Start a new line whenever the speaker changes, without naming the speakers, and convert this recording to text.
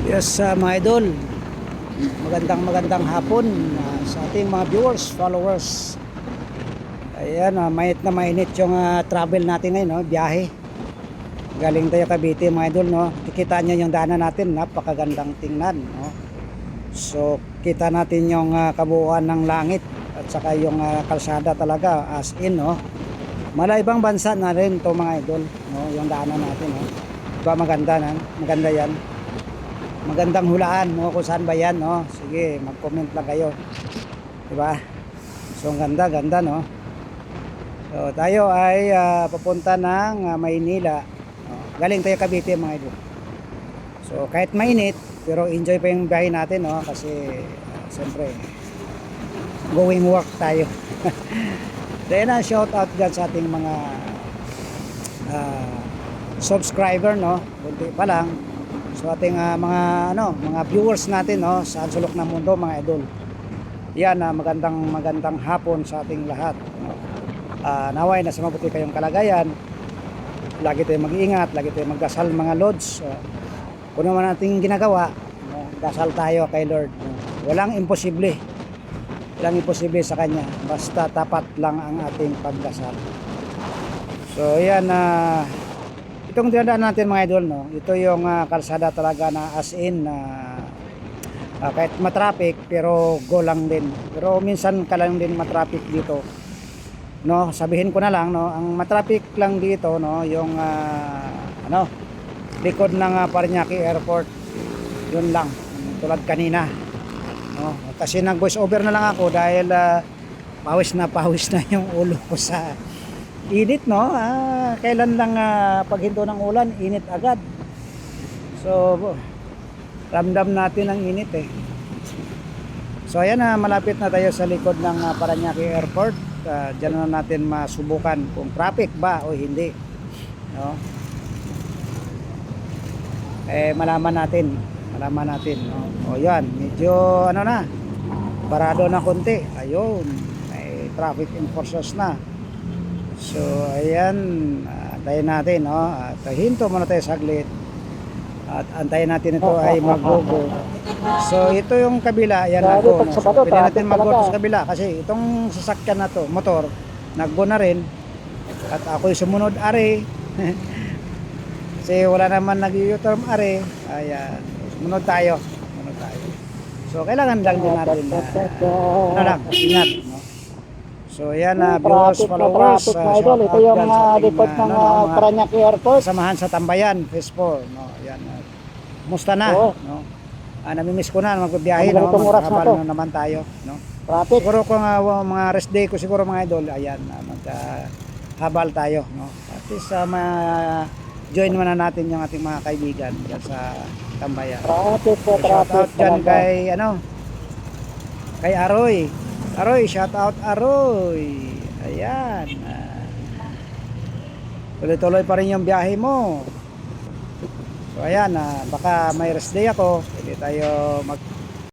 Yes, mga idol, magandang hapon sa ating mga viewers, followers. Ayan, mainit na mainit yung travel natin ngayon, no? Biyahe. Galing tayo Cavite, mga idol, no? Kita nyo yung daanan natin, napakagandang tingnan, no? So, kita natin yung kabuuan ng langit at saka yung kalsada talaga, as in, no? Mala ibang bansa na rin to, mga idol, no? Yung daanan natin, no? Diba maganda, maganda yan. Magandang hulaan, no, kung saan ba yan, no? Sige, mag-comment lang kayo, diba? So ang ganda, no? So tayo ay papunta ng Maynila, no? Galing tayo Cavite, mga idol. So kahit mainit, pero enjoy pa yung biyahe natin, no? Kasi siyempre going work tayo. Then shout out dyan sa ating mga subscriber, no? Bunti pa lang. So ating mga viewers natin, no, sa sulok ng mundo, mga idol. Yan, magandang hapon sa ating lahat, no? Naway nasa mabuti kayong kalagayan. Lagi tayong mag-iingat, lagi tayong magdasal, mga lods. Kung naman nating ginagawa, no, dasal tayo kay Lord, no? Walang imposible sa kanya, basta tapat lang ang ating pagdasal. So yan, itong dinadaan natin, mga idol, no, ito yung kalsada talaga na as in kahit matraffic pero go lang din, pero minsan ka lang din matraffic dito, no. Sabihin ko na lang, no, ang matraffic lang dito, no, yung likod ng Parañaque Airport, yun lang, tulad kanina, no, kasi nag voice over na lang ako dahil pawis na yung ulo ko sa init, no. Kailan lang paghinto ng ulan, init agad. So ramdam natin ang init, eh. So ayan, malapit na tayo sa likod ng Parañaque Airport. Diyan na natin masubukan kung traffic ba o hindi, no. Malaman natin, no? O yan, medyo parado na konti. Ayun, may traffic enforcers na. So ayan, antayin natin, no? At hinto muna tayo saglit at antayin natin ito ay mag-go. So ito yung kabila, yan ako, no? So pwede natin mag-go sa kabila kasi itong sasakyan na to, motor, nag-go na rin at ako'y sumunod are. Kasi wala naman nag-u-turn are. Ayan, sumunod tayo. So kailangan lang din natin ingat, no? So yan, viewers, followers,
mga idol, ito yung likod ng Parañaque Airport.
Samahan sa Tambayan, Phase 4, no? Yan, musta na, no? Namimiss ko na magbibiyahe, no? Magkakabal na naman tayo, no?
Traffic.
Siguro kung mga rest day ko siguro, mga idol, ayan, maghabal tayo, no? At least join muna natin yung ating mga kaibigan dyan sa Tambayan.
Traffic.
Shout out dyan kay Aroy, shout out Aroy. Ayan. Tuloy-tuloy pa rin yung biyahe mo. So ayan, baka may rest day ako. Pwede tayo